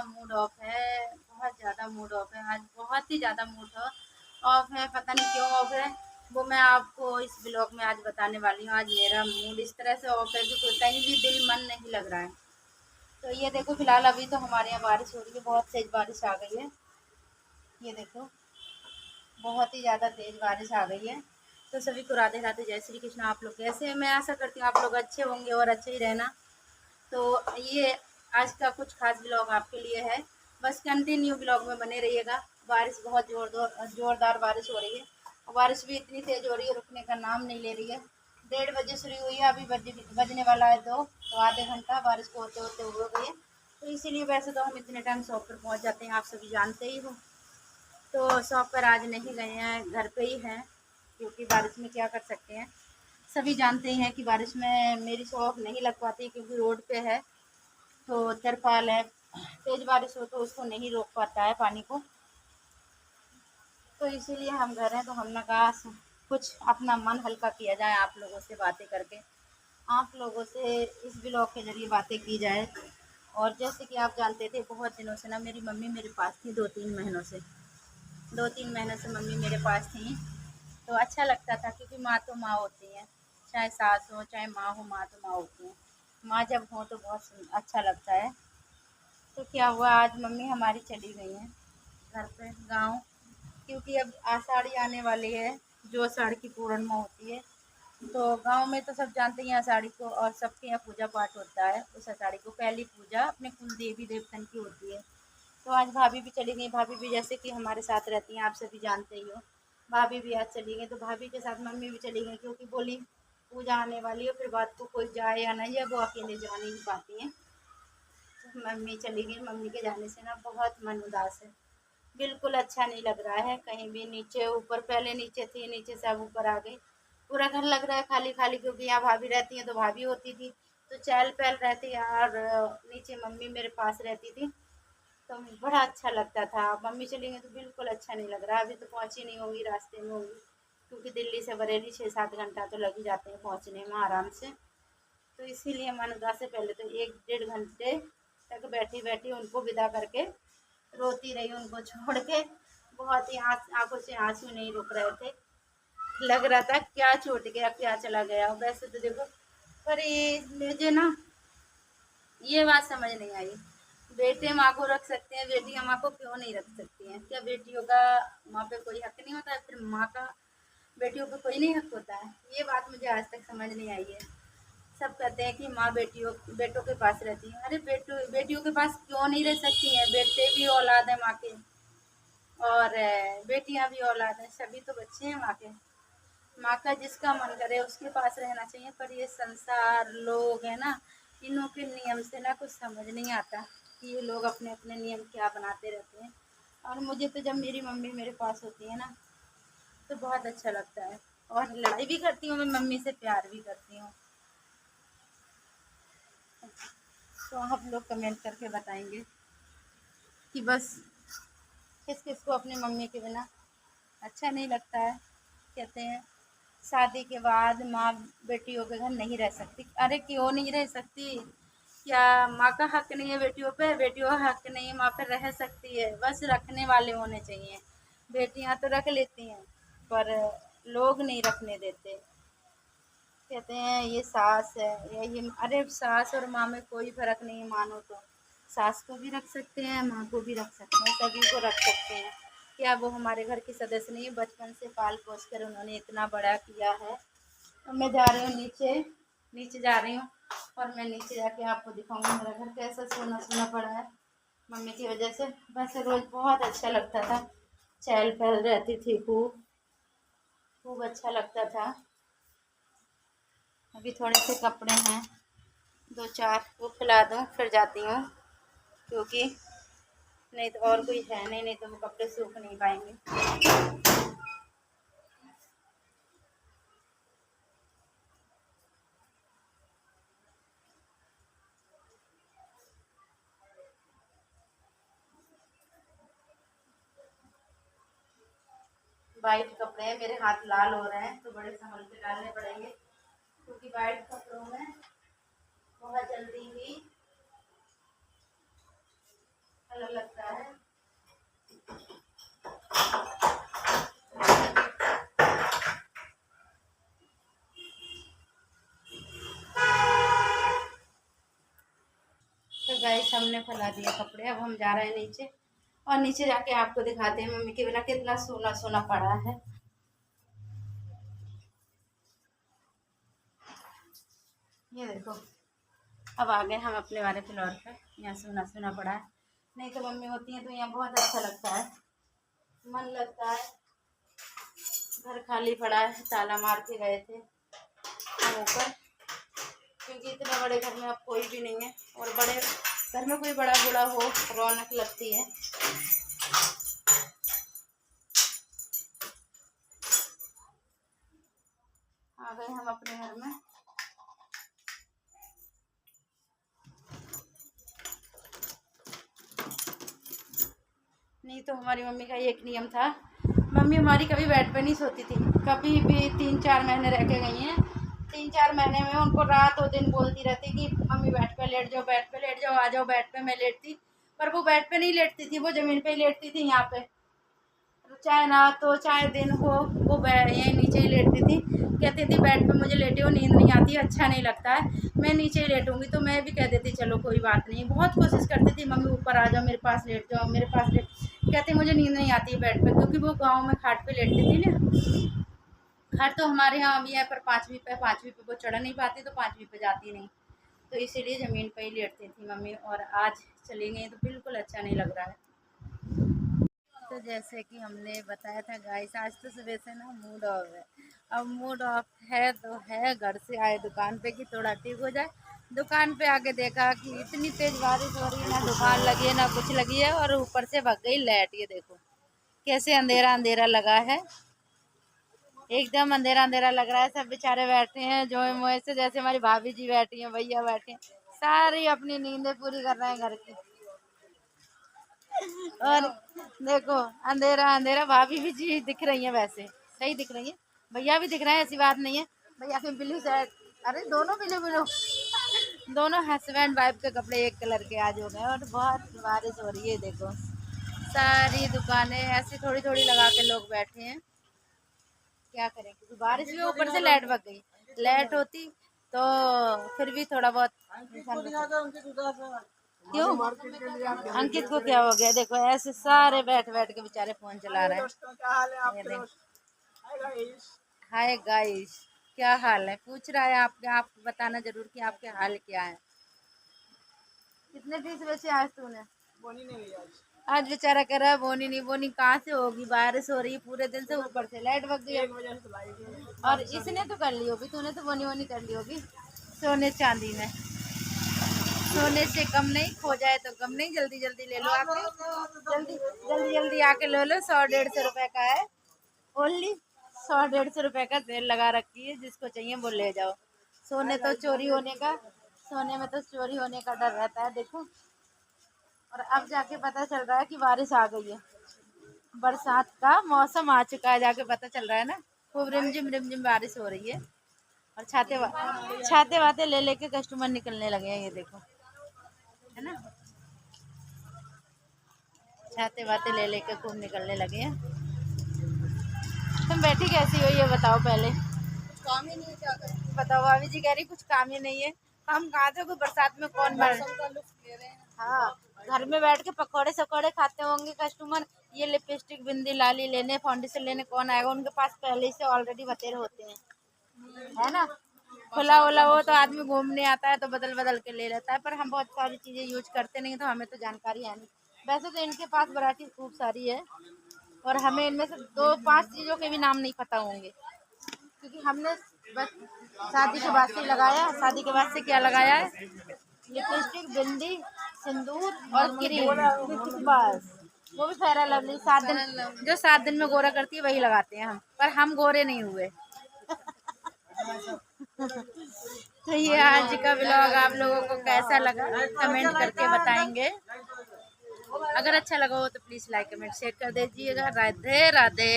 Mood off है, बहुत ज़्यादा मूड ऑफ है। आज बहुत ही ज़्यादा मूड ऑफ है, पता नहीं क्यों ऑफ है, वो मैं आपको इस ब्लॉग में आज बताने वाली हूँ। आज मेरा मूड इस तरह से ऑफ है कि कहीं भी दिल मन नहीं लग रहा है। तो ये देखो, फिलहाल अभी तो हमारे यहाँ बारिश हो रही है, बहुत तेज बारिश आ गई है। ये देखो, बहुत ही ज़्यादा तेज बारिश आ गई है। तो सभी को राधे राधे, जय श्री कृष्ण। आप लोग कैसे हैं? मैं आशा करती हूँ आप लोग अच्छे होंगे और अच्छे ही रहना। तो ये आज का कुछ खास ब्लॉग आपके लिए है, बस कंटिन्यू ब्लॉग में बने रहिएगा। बारिश बहुत जोरदार बारिश हो रही है, और बारिश भी इतनी तेज हो रही है, रुकने का नाम नहीं ले रही है। 1:30 शुरू हुई है, अभी बजने वाला है 2, तो आधे घंटा बारिश को होते होते हो गई है। तो इसीलिए वैसे तो हम इतने टाइम शॉप पर पहुंच जाते हैं, आप सभी जानते ही हो। तो शॉप पर आज नहीं गए हैं, घर पे ही हैं, क्योंकि बारिश में क्या कर सकते हैं। सभी जानते ही हैं कि बारिश में मेरी शॉप नहीं लग पाती, क्योंकि रोड पे है, तो तिरपाल है, तेज बारिश हो तो उसको नहीं रोक पाता है पानी को। तो इसीलिए हम घर हैं, तो हमने कहा कुछ अपना मन हल्का किया जाए, आप लोगों से बातें करके, आप लोगों से इस ब्लॉग के जरिए बातें की जाए। और जैसे कि आप जानते थे, बहुत दिनों से ना मेरी मम्मी मेरे पास थी, 2-3 महीनों से मम्मी मेरे पास थी। तो अच्छा लगता था, क्योंकि माँ तो माँ होती है, चाहे सास हो चाहे माँ हो, माँ तो माँ होती है। माँ जब हो तो बहुत अच्छा लगता है। तो क्या हुआ, आज मम्मी हमारी चली गई हैं घर पे गाँव, क्योंकि अब आषाढ़ी आने वाली है, जो आषाढ़ की पूर्णिमा होती है। तो गांव में तो सब जानते हैं आषाढ़ी को, और सबके यहाँ पूजा पाठ होता है। उस आषाढ़ी को पहली पूजा अपने कुल देवी देवतन की होती है। तो आज भाभी भी चली गई, भाभी भी जैसे कि हमारे साथ रहती हैं, आप सभी जानते ही हो। भाभी भी आज चली गई, तो भाभी के साथ मम्मी भी चली गई, क्योंकि बोली पूजा आने वाली है, फिर बात को कोई जाए या नहीं है, वो अकेले जा नहीं पाती हैं। तो मम्मी चली गई, मम्मी के जाने से ना बहुत मन उदास है, बिल्कुल अच्छा नहीं लग रहा है। कहीं भी नीचे ऊपर, पहले नीचे थी, नीचे से अब ऊपर आ गई, पूरा घर लग रहा है खाली खाली, क्योंकि यहाँ भाभी रहती हैं तो भाभी होती थी, तो चहल पहल रहती है, और नीचे मम्मी मेरे पास रहती थी, तो बड़ा अच्छा लगता था। मम्मी चली गई तो बिल्कुल अच्छा नहीं लग रहा। अभी तो पहुंची नहीं होंगी, रास्ते में होंगी, क्योंकि दिल्ली से बरेली 6-7 घंटा तो लग ही जाते हैं पहुंचने में आराम से। तो इसीलिए मन उदास से पहले तो 1-1.5 घंटे तक बैठी बैठी उनको विदा करके रोती रही, उनको छोड़ के। बहुत ही आंखों से आंसू नहीं रुक रहे थे, लग रहा था क्या छूट गया, क्या चला गया। वैसे तो देखो, पर ये मुझे ना ये बात समझ नहीं आई, बेटे माँ को रख सकते हैं, बेटियां माँ को क्यों नहीं रख सकती हैं? क्या बेटियों का माँ पे कोई हक नहीं होता है? फिर माँ का बेटियों पे कोई नहीं हक होता है? ये बात मुझे आज तक समझ नहीं आई है। सब कहते हैं कि माँ बेटों के पास रहती है। अरे बेटियों के पास क्यों नहीं रह सकती हैं? बेटे भी औलाद है माँ के, और बेटियां भी औलाद हैं, सभी तो बच्चे हैं माँ के। माँ का जिसका मन करे उसके पास रहना चाहिए, पर ये संसार लोग है ना, इनों के नियम से ना कुछ समझ नहीं आता, कि ये लोग अपने अपने नियम क्या बनाते रहते हैं। और मुझे तो जब मेरी मम्मी मेरे पास होती है ना, तो बहुत अच्छा लगता है, और लड़ाई भी करती हूँ मैं मम्मी से, प्यार भी करती हूँ। तो आप लोग कमेंट करके बताएंगे कि बस किस किस को अपनी मम्मी के बिना अच्छा नहीं लगता है। कहते हैं शादी के बाद माँ बेटियों के घर नहीं रह सकती। अरे क्यों नहीं रह सकती? क्या माँ का हक नहीं है बेटियों पे? बेटियों का हक नहीं है माँ पे? रह सकती है, बस रखने वाले होने चाहिए। बेटियां तो रख लेती हैं, पर लोग नहीं रखने देते। कहते हैं ये सास है, ये अरे सास और माँ में कोई फर्क नहीं है, मानो तो सास को भी रख सकते हैं, माँ को भी रख सकते हैं, सभी को रख सकते हैं। क्या वो हमारे घर की सदस्य नहीं है? बचपन से पाल पोस कर उन्होंने इतना बड़ा किया है। अब मैं जा रही हूँ नीचे, नीचे जा रही हूँ, और मैं नीचे जाके आपको दिखाऊंगी मेरा घर कैसा सोना सोना पड़ा है मम्मी की वजह से। वैसे रोज बहुत अच्छा लगता था, चहल पहल रहती थी, खूब खूब अच्छा लगता था। अभी थोड़े से कपड़े हैं, 2-4 वो फैला दूँ फिर जाती हूँ, क्योंकि नहीं तो और कोई है नहीं, नहीं तो वो कपड़े सूख नहीं पाएंगे। वाइट कपड़े हैं, मेरे हाथ लाल हो रहे हैं, तो बड़े संभल के डालने पड़ेंगे, क्योंकि वाइट कपड़ों में बहुत जल्दी ही हमने फैला दिया कपड़े। अब हम जा रहे हैं नीचे, और नीचे जाके आपको दिखाते हैं मम्मी के बिना कितना सोना सोना पड़ा है। ये देखो, अब आ गए हम अपने वाले फ्लोर पे। यहाँ सोना सोना पड़ा है, नहीं तो मम्मी होती है तो यहाँ बहुत अच्छा लगता है, मन लगता है। घर खाली पड़ा है, ताला मार के गए थे हम ऊपर, क्योंकि इतने बड़े घर में अब कोई भी नहीं है, और बड़े घर में कोई बड़ा बूढ़ा हो रौनक लगती है। आ गए हम अपने घर में। नहीं तो हमारी मम्मी का एक नियम था, मम्मी हमारी कभी बेड पे नहीं सोती थी, कभी भी। 3-4 महीने रह के गई हैं, 3-4 महीने में उनको रात और दिन बोलती रहती कि मम्मी बेड पे लेट जाओ, बेड पे लेट जाओ, आ जाओ बेड पे। मैं लेटती, पर वो बेड पे नहीं लेटती थी, वो ज़मीन पे ही लेटती थी यहाँ पे। चाहे रात हो चाहे दिन हो, वो यहीं नीचे ही लेटती थी। कहती थी बेड पे मुझे लेटे हो नींद नहीं आती, अच्छा नहीं लगता है, मैं नीचे ही लेटूंगी। तो मैं भी कह देती चलो कोई बात नहीं। बहुत कोशिश करती थी मम्मी ऊपर आ जाओ, मेरे पास लेट जाओ, मेरे पास लेट। कहती मुझे नींद नहीं आती है बेड पे, क्योंकि वो गाँव में खाट पे लेटती थी ना। खाट तो हमारे यहाँ भी है, पर 5वीं पे वो चढ़ नहीं पाती, तो 5वीं पे जाती नहीं, तो इसीलिए ज़मीन पे ही लेटती थी मम्मी। और आज चली गई तो बिल्कुल अच्छा नहीं लग रहा है। तो जैसे कि हमने बताया था गाइस, आज तो सुबह से ना मूड ऑफ है। अब मूड ऑफ है तो है, घर से आए दुकान पे कि थोड़ा ठीक हो जाए। दुकान पे आके देखा कि इतनी तेज बारिश हो रही है, ना दुकान लगी है ना कुछ लगी है, और ऊपर से भग गई लाइट। ये देखो कैसे अंधेरा अंधेरा लगा है, एकदम अंधेरा अंधेरा लग रहा है। सब बेचारे बैठे हैं जो मोए से, जैसे हमारी भाभी जी बैठी हैं, भैया बैठे हैं, सारी अपनी नींदें पूरी कर रहे हैं घर की। और देखो अंधेरा अंधेरा, भाभी भी जी दिख रही है, वैसे सही दिख रही है, भैया भी दिख रहे हैं, ऐसी बात नहीं है। भैया के ब्लू शर्ट, अरे दोनों ब्लू ब्लू, दोनों हस्बैंड वाइफ के कपड़े एक कलर के आज हो गए। और बहुत बारिश हो रही है, देखो सारी दुकानें ऐसी थोड़ी थोड़ी लगा के लोग बैठे हैं। क्या करें, क्योंकि बारिश में ऊपर से लाइट भग गई। लाइट होती तो फिर भी थोड़ा बहुत क्यों, अंकित को क्या हो गया? देखो ऐसे सारे बैठ बैठ के बेचारे फोन चला रहे हैं। हाय गाइस, क्या हाल है पूछ रहा है आपके, आप बताना जरूर कि आपके हाल क्या है। कितने दिन से वैसे आज तूने बोनी नहीं लिया? आज बेचारा कह रहा है बोनी नहीं, बोनी कहाँ से होगी, बारिश हो रही है पूरे दिन से, ऊपर से लाइट भग गई और इसने तो कर ली होगी, तूने तो बोनी वोनी कर ली होगी सोने चांदी में। सोने से कम नहीं, खो जाए तो कम नहीं, जल्दी जल्दी ले लो आके, जल्दी जल्दी जल्दी आके ले लो। 100-150 रुपए का है, ओनली 100-150 रुपए का सेल लगा रखी है, जिसको चाहिए वो ले जाओ। सोने तो चोरी होने का, सोने में तो चोरी होने का डर रहता है। देखो, और अब जाके पता चल रहा है कि बारिश आ गई है, बरसात का मौसम आ चुका है, जाके पता चल रहा है ना। खूब रिमझिम बारिश हो रही है, और छाते वाते ले लेके कस्टमर निकलने लगे हैं। ये देखो है ना, छाते वाते ले लेके खूब निकलने लगे हैं। तुम बैठी कैसी हो ये बताओ पहले, काम ही नहीं है, क्या करें बताओ। भाभी जी कह रही कुछ काम ही नहीं है, हम कहा थे कोई बरसात में कौन ले रहे हैं। हाँ, घर में बैठ के पकौड़े सकोड़े खाते होंगे कस्टमर, ये लिपस्टिक बिंदी लाली लेने फाउंडेशन लेने कौन आएगा, उनके पास पहले से ऑलरेडी बतेरे होते हैं, है ना। खुला वुला हो तो आदमी घूमने आता है तो बदल बदल के ले लेता है, पर हम बहुत सारी चीज़ें यूज करते नहीं, तो हमें तो जानकारी है नहीं। वैसे तो इनके पास वैरायटी खूब सारी है, और हमें इनमें से 2-5 चीज़ों के भी नाम नहीं पता होंगे, क्योंकि हमने बस शादी के बाद से लगाया। शादी के बाद से क्या लगाया है, लिपस्टिक बिंदी सिंदूर और क्रीम, बस। वो भी फेयर लवली 7 दिन, जो 7 दिन में गोरा करती है वही लगाते हैं हम, पर हम गोरे नहीं हुए। तो ये आज का व्लॉग आप लोगों को कैसा लगा कमेंट करके बताएंगे। अगर अच्छा लगा हो तो प्लीज़ लाइक कमेंट शेयर कर दीजिएगा। राधे राधे।